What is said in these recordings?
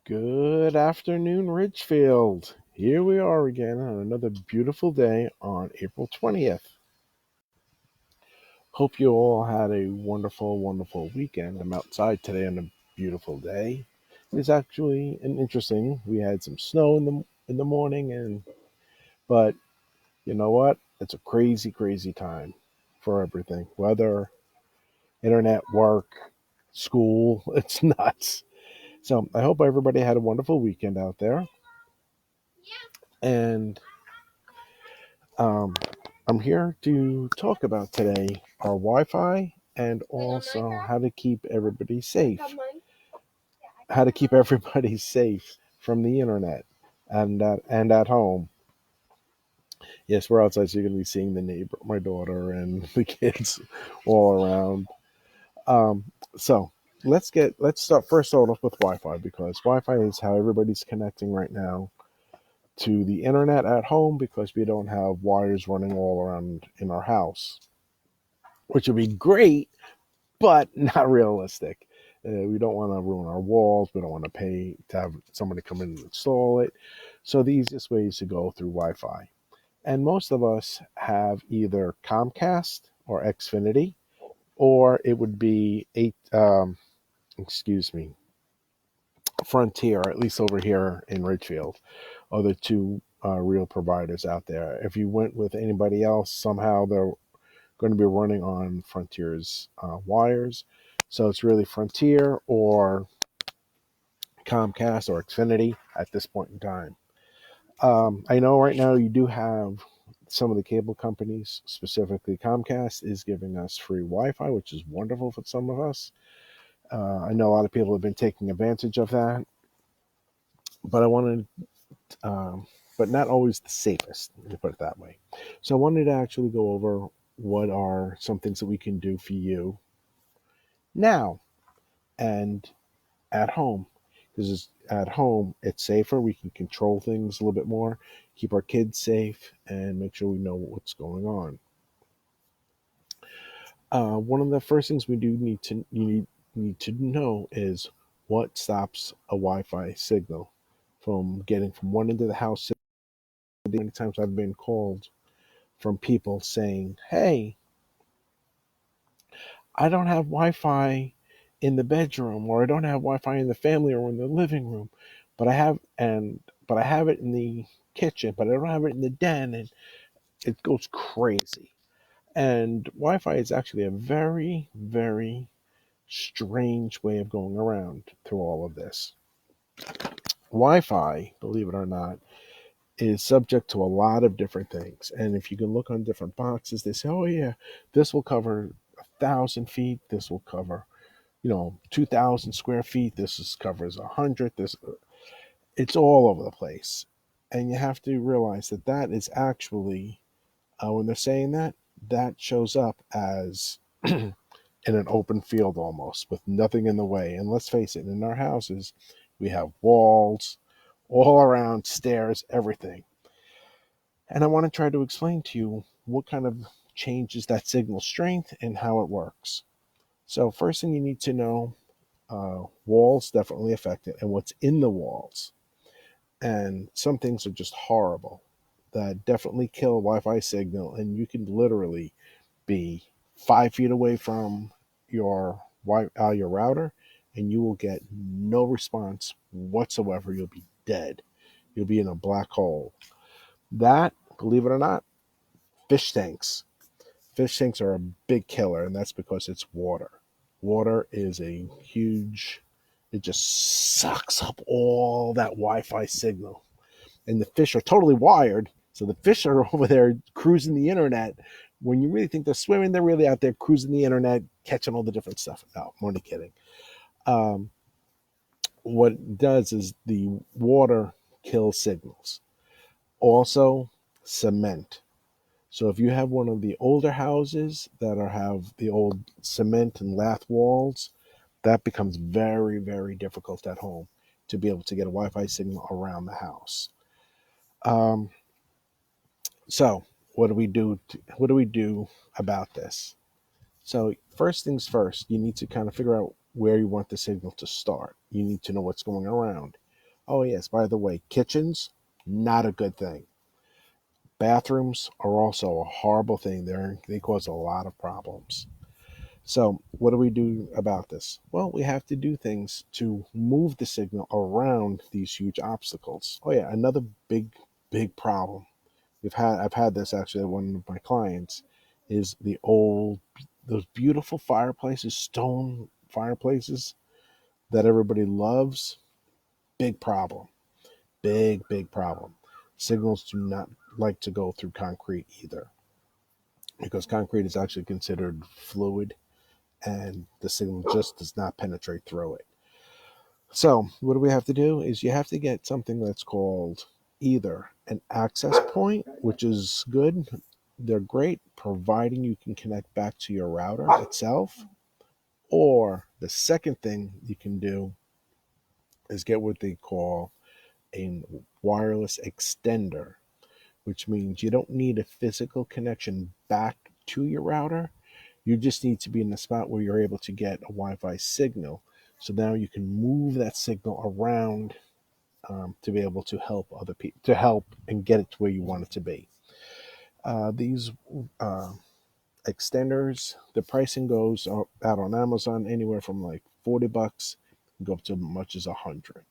Good afternoon, Ridgefield. Here we are again on another beautiful day on April 20th. Hope you all had a wonderful, wonderful weekend. I'm outside today on a beautiful day. It's actually an interesting. We had some snow in the morning, but you know what? It's a crazy, crazy time for everything. Weather, internet, work, school. It's nuts. So I hope everybody had a wonderful weekend out there. And Um, I'm here to talk about today our Wi-Fi and also how to keep everybody safe. How to keep everybody safe from the internet and at home. Yes, we're outside, so you're gonna be seeing the neighbor, my daughter, and the kids all around. Um, so let's start off with Wi-Fi because Wi-Fi is how everybody's connecting right now to the internet at home because we don't have wires running all around in our house, which would be great, but not realistic. We don't want to ruin our walls. We don't want to pay to have somebody come in and install it. So the easiest way is to go through Wi-Fi. And most of us have either Comcast or Xfinity, or it would be excuse me, Frontier, at least over here in Ridgefield, are the two real providers out there. If you went with anybody else, somehow they're going to be running on Frontier's wires. So it's really Frontier or Comcast or Xfinity at this point in time. I know right now you do have some of the cable companies, specifically Comcast, is giving us free Wi-Fi, which is wonderful for some of us. I know a lot of people have been taking advantage of that, but I wanted, but not always the safest, to put it that way. So I wanted to actually go over what are some things that we can do for you now and at home, because at home it's safer. We can control things a little bit more, keep our kids safe, and make sure we know what's going on. One of the first things we do need to know is what stops a Wi-Fi signal from getting from one end of the house. Many times I've been called from people saying, "Hey, I don't have Wi-Fi in the bedroom, or I don't have Wi-Fi in the family or in the living room, but I have it in the kitchen, but I don't have it in the den," and it goes crazy. And Wi-Fi is actually a very, very strange way of going around through all of this. Wi-Fi, believe it or not, is subject to a lot of different things. And if you can look on different boxes, they say, "Oh yeah, this will cover 1,000 feet. This will cover 2,000 square feet. Covers 100. This It's all over the place." And you have to realize that that is actually, when they're saying that, that shows up as in an open field almost with nothing in the way. And let's face it, in our houses, we have walls all around, stairs, everything. And I want to try to explain to you what kind of changes that signal strength and how it works. So, first thing you need to know, walls definitely affect it, and what's in the walls. And some things are just horrible that definitely kill a Wi-Fi signal, and you can literally be 5 feet away from your router, and you will get no response whatsoever. You'll be dead. You'll be in a black hole. That, believe it or not, fish tanks. Fish tanks are a big killer, and that's because it's water. Water is a huge, it just sucks up all that Wi Fi signal. And the fish are totally wired. So the fish are over there cruising the internet. When you really think they're swimming, they're really out there cruising the internet, catching all the different stuff. No, I'm only kidding. Um, what it does is the water kills signals. Also, cement. So if you have one of the older houses that have the old cement and lath walls, that becomes very, very difficult at home to be able to get a Wi-Fi signal around the house. Um, so what do we do about this? So first things first, you need to kind of figure out where you want the signal to start. You need to know what's going around. Oh, yes, by the way, kitchens, not a good thing. Bathrooms are also a horrible thing. They cause a lot of problems. So, what do we do about this? Well, we have to do things to move the signal around these huge obstacles. Oh yeah, another big problem I've had this actually at one of my clients is those beautiful fireplaces, stone fireplaces that everybody loves. Big problem. Big problem. Signals do not like to go through concrete either because concrete is actually considered fluid and the signal just does not penetrate through it. So, what do we have to do is you have to get something that's called either an access point, which is good. They're great providing you can connect back to your router itself. Or the second thing you can do is get what they call a wireless extender, which means you don't need a physical connection back to your router. You just need to be in a spot where you're able to get a Wi-Fi signal. So now you can move that signal around to be able to help other people, to help and get it to where you want it to be. These uh, extenders, the pricing goes out on Amazon anywhere from like $40, go up to as much as 100.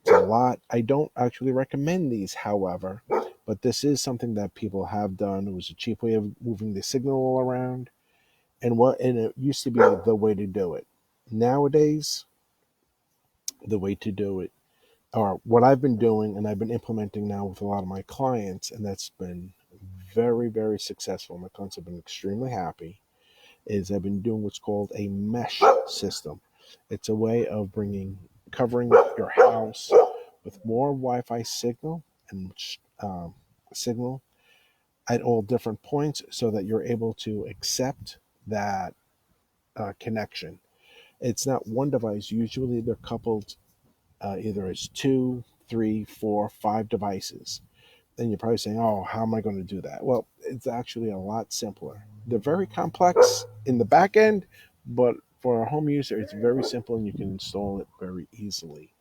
It's a lot. I don't actually recommend these, however, but this is something that people have done. It was a cheap way of moving the signal around, and it used to be the way to do it. Nowadays, the way to do it, or what I've been doing, and I've been implementing now with a lot of my clients, and that's been very successful. My clients have been extremely happy. Is I've been doing what's called a mesh system. It's a way of covering your house with more Wi-Fi signal and signal at all different points, so that you're able to accept that connection. It's not one device. Usually, they're coupled either as two, three, four, five devices. Then you're probably saying, "Oh, how am I going to do that?" Well, it's actually a lot simpler. They're very complex in the back end, but for a home user, it's very simple and you can install it very easily.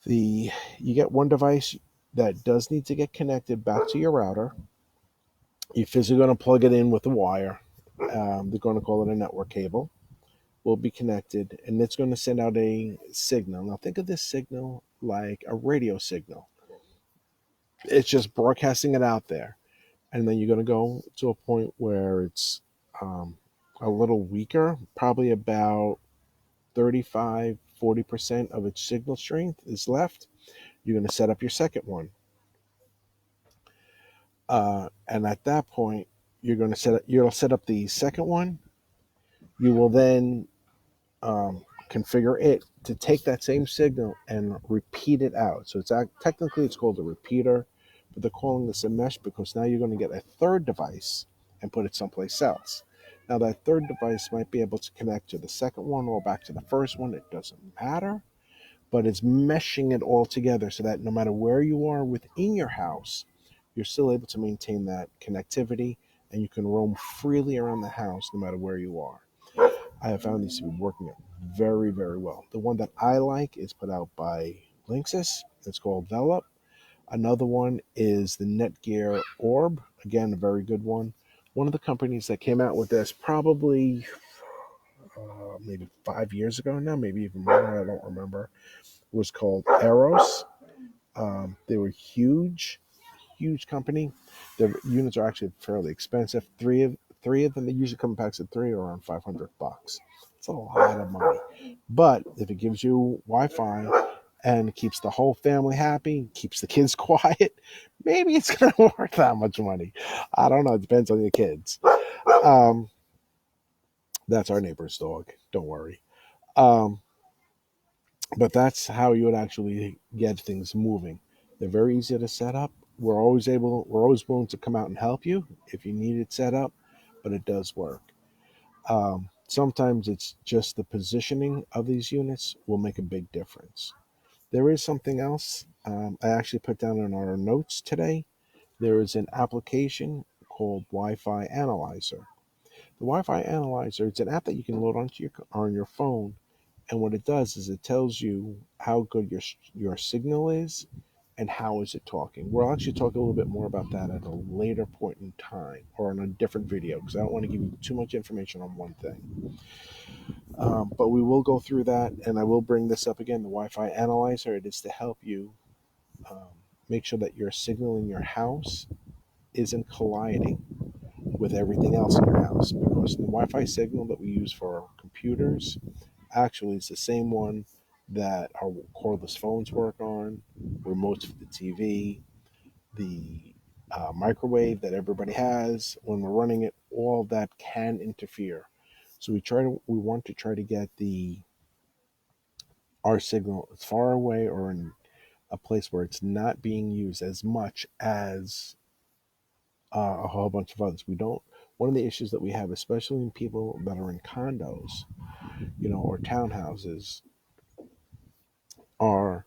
The You get one device that does need to get connected back to your router. You're physically going to plug it in with a wire. They're going to call it a network cable. Will be connected, and it's going to send out a signal. Now, think of this signal like a radio signal. It's just broadcasting it out there, and then you're going to go to a point where it's um, a little weaker, probably about 35-40% of its signal strength is left. You're going to set up your second one, and at that point, you'll set up the second one. You will then configure it to take that same signal and repeat it out. So technically it's called a repeater, but they're calling this a mesh because now you're going to get a third device and put it someplace else. Now that third device might be able to connect to the second one or back to the first one. It doesn't matter, but it's meshing it all together so that no matter where you are within your house, you're still able to maintain that connectivity and you can roam freely around the house no matter where you are. I have found these to be working very well. The one that I like is put out by Linksys. It's called Velop. Another one is the Netgear Orb. Again, a very good one. One of the companies that came out with this probably maybe 5 years ago now, maybe even more, I don't remember, was called Eros. They were huge company. Their units are actually fairly expensive. Three of them, they usually come in packs of three, are around $500. It's a lot of money, but if it gives you Wi-Fi and keeps the whole family happy, keeps the kids quiet, maybe it's gonna worth that much money. I don't know. It depends on your kids. Um, that's our neighbor's dog. Don't worry. Um, but that's how you would actually get things moving. They're very easy to set up. We're always willing to come out and help you if you need it set up, but it does work. Sometimes it's just the positioning of these units will make a big difference. There is something else I actually put down in our notes today. There is an application called Wi-Fi Analyzer. The Wi-Fi Analyzer, it's an app that you can load on your phone, And what it does is it tells you how good your signal is and how is it talking. We'll actually talk a little bit more about that at a later point in time or in a different video because I don't want to give you too much information on one thing. But we will go through that, and I will bring this up again. The Wi-Fi Analyzer, it is to help you um, make sure that your signal in your house isn't colliding with everything else in your house, because the Wi-Fi signal that we use for our computers actually is the same one that our cordless phones work on, remotes for the TV, the microwave that everybody has. When we're running it, all that can interfere. So we want to try to get our signal as far away or in a place where it's not being used as much as a whole bunch of others. We don't. One of the issues that we have, especially in people that are in condos, or townhouses, are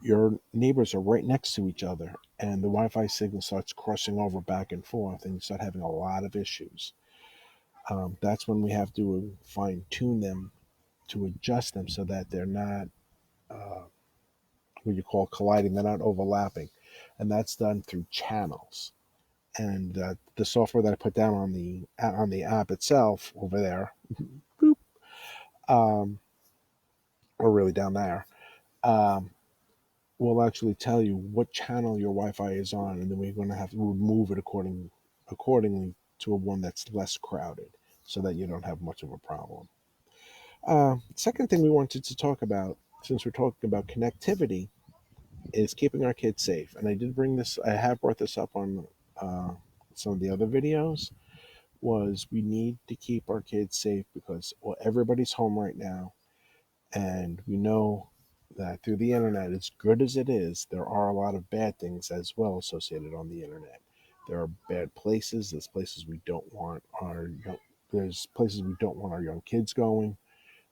your neighbors are right next to each other, and the Wi-Fi signal starts crossing over back and forth, and you start having a lot of issues. That's when we have to fine tune them to adjust them so that they're not what you call colliding, they're not overlapping, and that's done through channels. And the software that I put down on the app itself over there, boop, um, or really down there, um, will actually tell you what channel your Wi-Fi is on, and then we're going to have to move it accordingly to a one that's less crowded, so that you don't have much of a problem. Second thing we wanted to talk about, since we're talking about connectivity, is keeping our kids safe. And I have brought this up on uh, some of the other videos. Was we need to keep our kids safe because, well, everybody's home right now, and we know that through the internet, as good as it is, there are a lot of bad things as well associated on the internet. There are bad places. There's places we don't want our young kids going.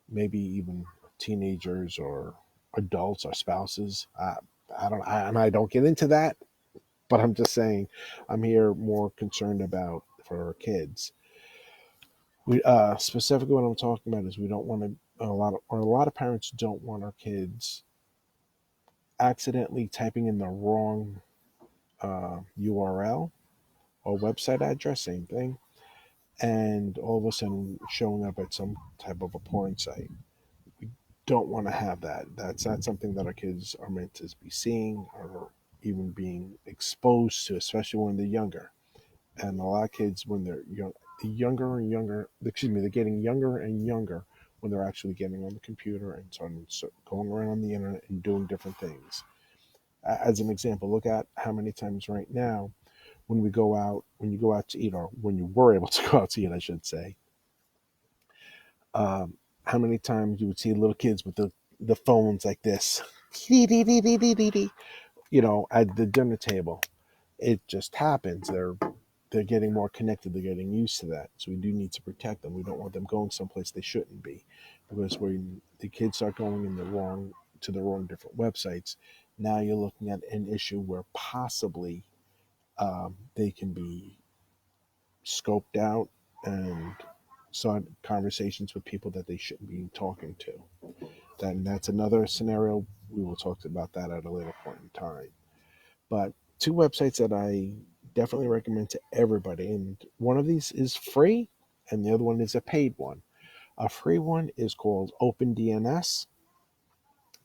Maybe even teenagers or adults or spouses. And I don't get into that, but I'm just saying, I'm here more concerned about for our kids. We specifically what I'm talking about is we don't want to a lot of parents don't want our kids accidentally typing in the wrong URL or website address, same thing, and all of a sudden showing up at some type of a porn site. We don't want to have that. That's not something that our kids are meant to be seeing or even being exposed to, especially when they're younger. And a lot of kids, when they're younger and younger, they're getting younger and younger when they're actually getting on the computer and starting going around on the internet and doing different things. As an example, look at how many times right now when you go out to eat, or when you were able to go out to eat, I should say, um, how many times you would see little kids with the phones like this, at the dinner table. It just happens. They're getting more connected. They're getting used to that. So we do need to protect them. We don't want them going someplace they shouldn't be, because when the kids start going to the wrong different websites, now you're looking at an issue where possibly they can be scoped out and start conversations with people that they shouldn't be talking to. That's another scenario. We will talk about that at a later point in time. But two websites that I definitely recommend to everybody, and one of these is free, and the other one is a paid one. A free one is called OpenDNS.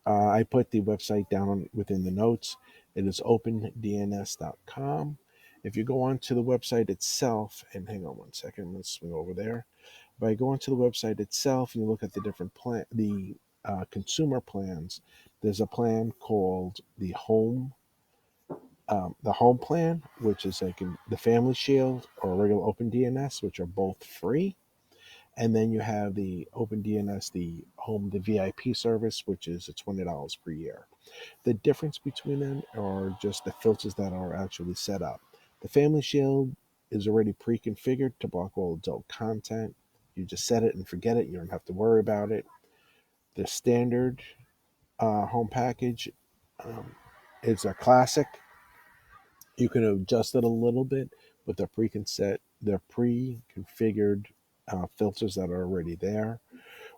I put the website down within the notes. It is opendns.com. If you go onto the website itself, and hang on one second, let's swing over there. If I go onto the website itself and you look at the different consumer plans, there's a plan called the home plan, which is like the Family Shield or regular OpenDNS, which are both free. And then you have the OpenDNS, the VIP service, which is $20 per year. The difference between them are just the filters that are actually set up. The Family Shield is already pre-configured to block all adult content. You just set it and forget it. You don't have to worry about it. The standard home package um, is a classic. You can adjust it a little bit, but they're pre-configured filters that are already there.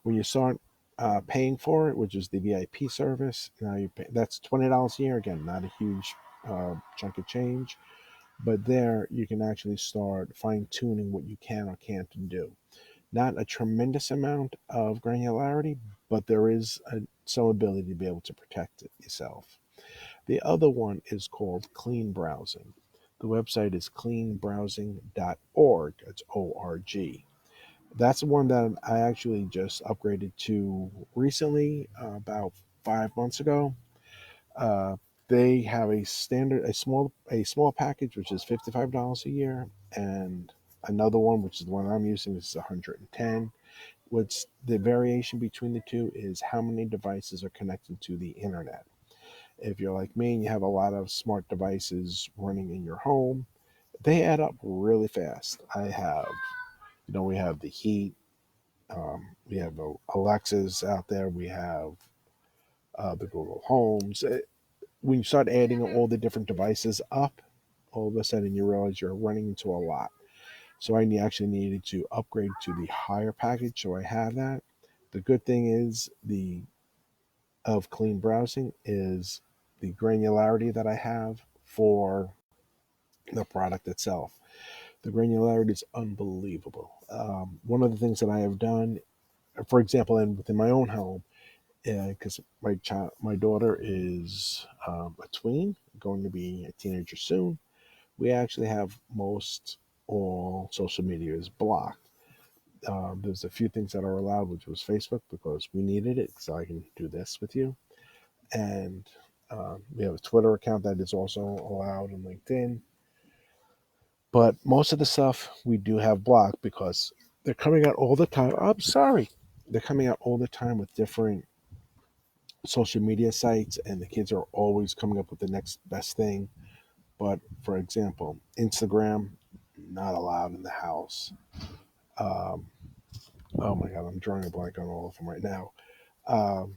When you start paying for it, which is the VIP service. Now you pay, that's $20 a year. Again, not a huge chunk of change, but there you can actually start fine tuning what you can or can't do. Not a tremendous amount of granularity, but there is some ability to be able to protect it yourself. The other one is called Clean Browsing. The website is cleanbrowsing.org. It's ORG. That's one that I actually just upgraded to recently, about 5 months ago. Uh, they have a small package which is $55 a year, and another one which is the one I'm using is 110. What's the variation between the two is how many devices are connected to the internet. If you're like me and you have a lot of smart devices running in your home, they add up really fast. We have the heat, we have Alexas out there, we have the Google Homes. When you start adding all the different devices up, all of a sudden you realize you're running into a lot. So actually needed to upgrade to the higher package, so I have that. The good thing is the of clean browsing is the granularity that I have for the product itself. The granularity is unbelievable. One of the things that I have done, for example, and within my own home, because my daughter is a tween, going to be a teenager soon. We actually have most all social media is blocked. There's a few things that are allowed, which was Facebook because we needed it, so I can do this with you. And we have a Twitter account that is also allowed, and LinkedIn. But most of the stuff we do have blocked because they're coming out all the time. I'm sorry. They're coming out all the time with different social media sites, and the kids are always coming up with the next best thing. But for example, Instagram, not allowed in the house. Um, oh my God, I'm drawing a blank on all of them right now. Um,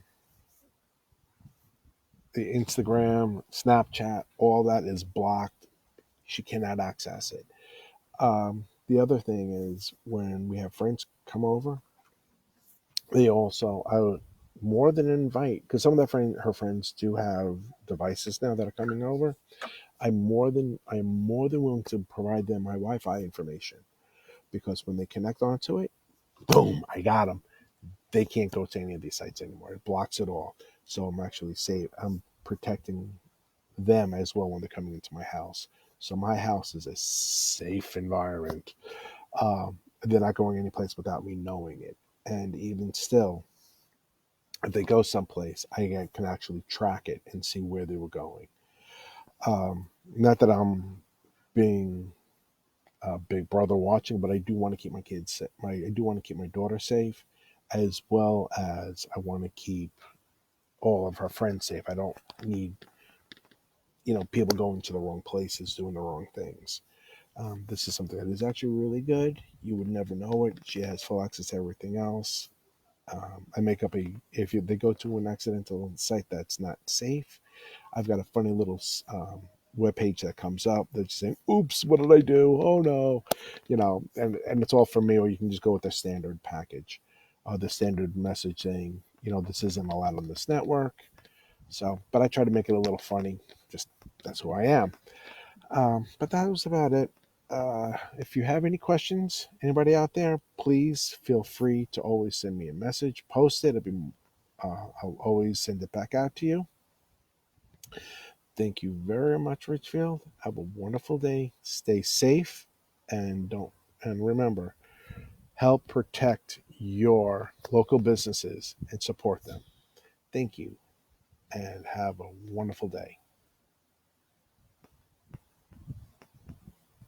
the Instagram, Snapchat, all that is blocked. She cannot access it. The other thing is when we have friends come over, they also I would more than invite because some of her friends do have devices now that are coming over. I am more than willing to provide them my Wi-Fi information because when they connect onto it, boom, I got them. They can't go to any of these sites anymore. It blocks it all. So I'm actually safe. I'm protecting them as well when they're coming into my house. So my house is a safe environment. They're not going anyplace without me knowing it. And even still, if they go someplace, I can actually track it and see where they were going. Not that I'm being a big brother watching, but I do want to keep my kids. I do want to keep my daughter safe, as well as I want to keep all of her friends safe. I don't need people going to the wrong places, doing the wrong things. This is something that is actually really good. You would never know it. She has full access to everything else. I make up they go to an accidental site that's not safe, I've got a funny little web page that comes up that's saying, "Oops, what did I do? Oh no," and it's all for me. Or you can just go with the standard package, the standard message saying, this isn't allowed on this network. So, but I try to make it a little funny. Just that's who I am. But that was about it. If you have any questions, anybody out there, please feel free to always send me a message, post it. I'll always send it back out to you. Thank you very much, Richfield. Have a wonderful day. Stay safe and remember, help protect your local businesses and support them. Thank you and have a wonderful day.